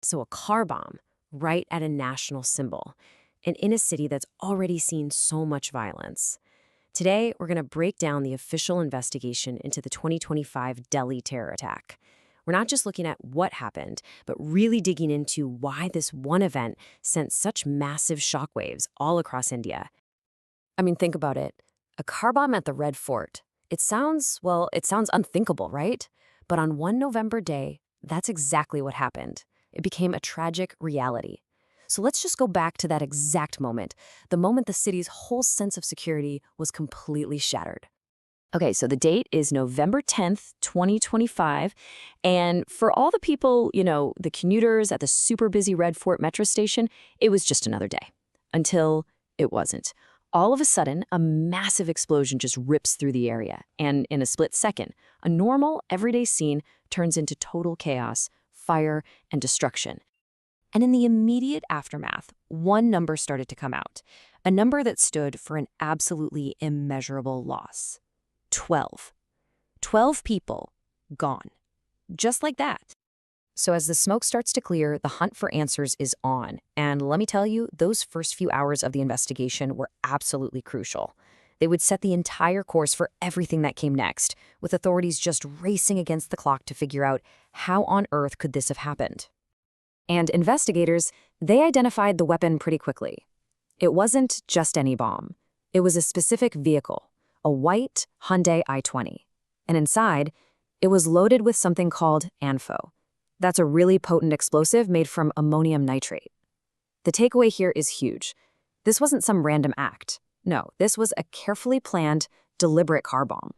So a car bomb, right at a national symbol, and in a city that's already seen so much violence. Today, we're going to break down the official investigation into the 2025 Delhi terror attack. We're not just looking at what happened, but really digging into why this one event sent such massive shockwaves all across India. I mean, think about it. A car bomb at the Red Fort. It sounds unthinkable, right? But on one November day, that's exactly what happened. It became a tragic reality. So let's just go back to that exact moment, the moment the city's whole sense of security was completely shattered. Okay, so the date is November 10th, 2025. And for all the people, the commuters at the super busy Red Fort metro station, it was just another day. Until it wasn't. All of a sudden, a massive explosion just rips through the area. And in a split second, a normal, everyday scene turns into total chaos, fire, and destruction. And in the immediate aftermath, one number started to come out. A number that stood for an absolutely immeasurable loss. 12. 12 people gone. Just like that. So as the smoke starts to clear, the hunt for answers is on. And let me tell you, those first few hours of the investigation were absolutely crucial. They would set the entire course for everything that came next, with authorities just racing against the clock to figure out how on earth could this have happened. And investigators, they identified the weapon pretty quickly. It wasn't just any bomb. It was a specific vehicle, a white Hyundai i20. And inside, it was loaded with something called ANFO. That's a really potent explosive made from ammonium nitrate. The takeaway here is huge. This wasn't some random act. No, this was a carefully planned, deliberate car bomb.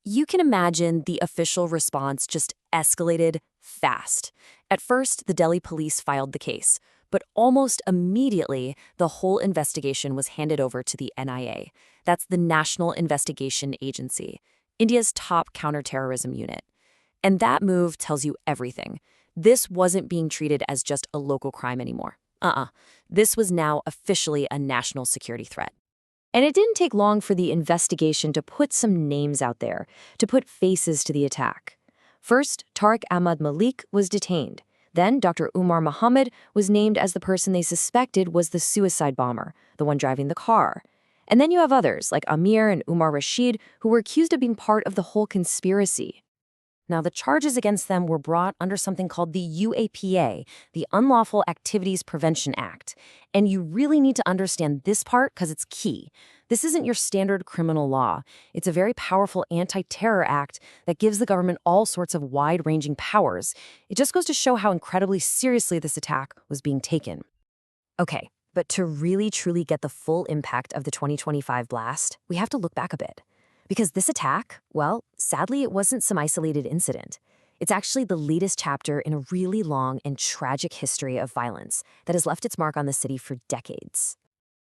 You can imagine the official response just escalated fast. At first, the Delhi police filed the case, but almost immediately, the whole investigation was handed over to the NIA. That's the National Investigation Agency, India's top counterterrorism unit. And that move tells you everything. This wasn't being treated as just a local crime anymore. This was now officially a national security threat. And it didn't take long for the investigation to put some names out there, to put faces to the attack. First, Tariq Ahmad Malik was detained. Then Dr. Umar Mohammed was named as the person they suspected was the suicide bomber, the one driving the car. And then you have others like Amir and Umar Rashid, who were accused of being part of the whole conspiracy. Now, the charges against them were brought under something called the UAPA, the Unlawful Activities Prevention Act. And you really need to understand this part because it's key. This isn't your standard criminal law. It's a very powerful anti-terror act that gives the government all sorts of wide-ranging powers. It just goes to show how incredibly seriously this attack was being taken. Okay, but to really truly get the full impact of the 2025 blast, we have to look back a bit. Because this attack, well, sadly, it wasn't some isolated incident. It's actually the latest chapter in a really long and tragic history of violence that has left its mark on the city for decades.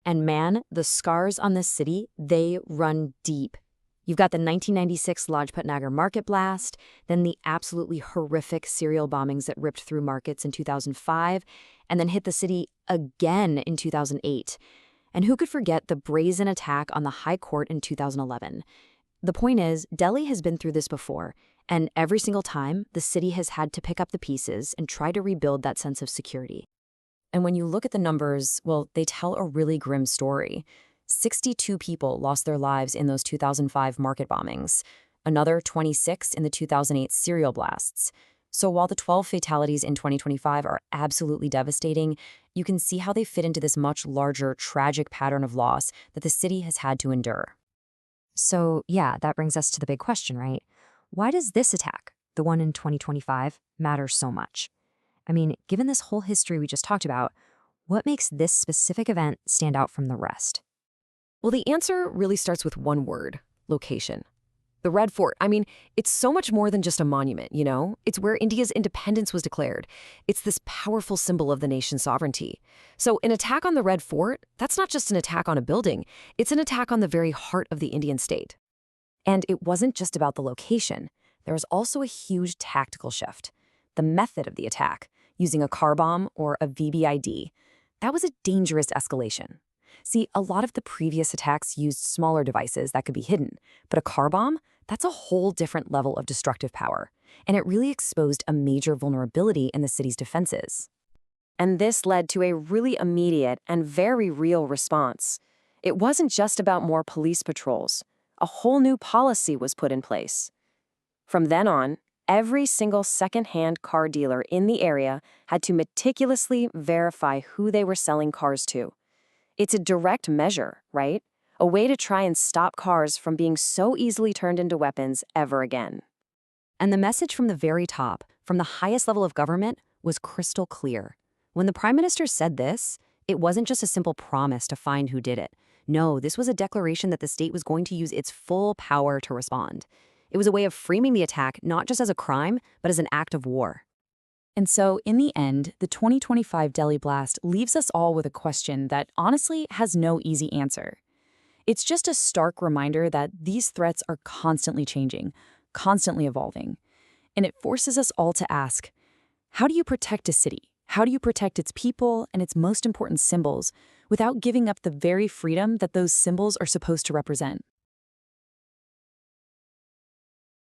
And man, the scars on this city, they run deep. You've got the 1996 Lajpat Nagar market blast, then the absolutely horrific serial bombings that ripped through markets in 2005, and then hit the city again in 2008. And who could forget the brazen attack on the High Court in 2011? The point is, Delhi has been through this before, and every single time, the city has had to pick up the pieces and try to rebuild that sense of security. And when you look at the numbers, well, they tell a really grim story. 62 people lost their lives in those 2005 market bombings, another 26 in the 2008 serial blasts. So while the 12 fatalities in 2025 are absolutely devastating, you can see how they fit into this much larger, tragic pattern of loss that the city has had to endure. So yeah, that brings us to the big question, right? Why does this attack, the one in 2025, matter so much? I mean, given this whole history we just talked about, what makes this specific event stand out from the rest? Well, the answer really starts with one word: location. The Red Fort, it's so much more than just a monument, It's where India's independence was declared. It's this powerful symbol of the nation's sovereignty. So an attack on the Red Fort, that's not just an attack on a building. It's an attack on the very heart of the Indian state. And it wasn't just about the location. There was also a huge tactical shift. The method of the attack, using a car bomb or a VBID, that was a dangerous escalation. See, a lot of the previous attacks used smaller devices that could be hidden, but a car bomb, that's a whole different level of destructive power. and it really exposed a major vulnerability in the city's defenses. And this led to a really immediate and very real response. It wasn't just about more police patrols. A whole new policy was put in place. From then on, every single second-hand car dealer in the area had to meticulously verify who they were selling cars to. It's a direct measure, right? A way to try and stop cars from being so easily turned into weapons ever again. And the message from the very top, from the highest level of government, was crystal clear. When the Prime Minister said this, it wasn't just a simple promise to find who did it. No, this was a declaration that the state was going to use its full power to respond. It was a way of framing the attack not just as a crime, but as an act of war. And so, in the end, the 2025 Delhi blast leaves us all with a question that honestly has no easy answer. It's just a stark reminder that these threats are constantly changing, constantly evolving. And it forces us all to ask, how do you protect a city? How do you protect its people and its most important symbols without giving up the very freedom that those symbols are supposed to represent?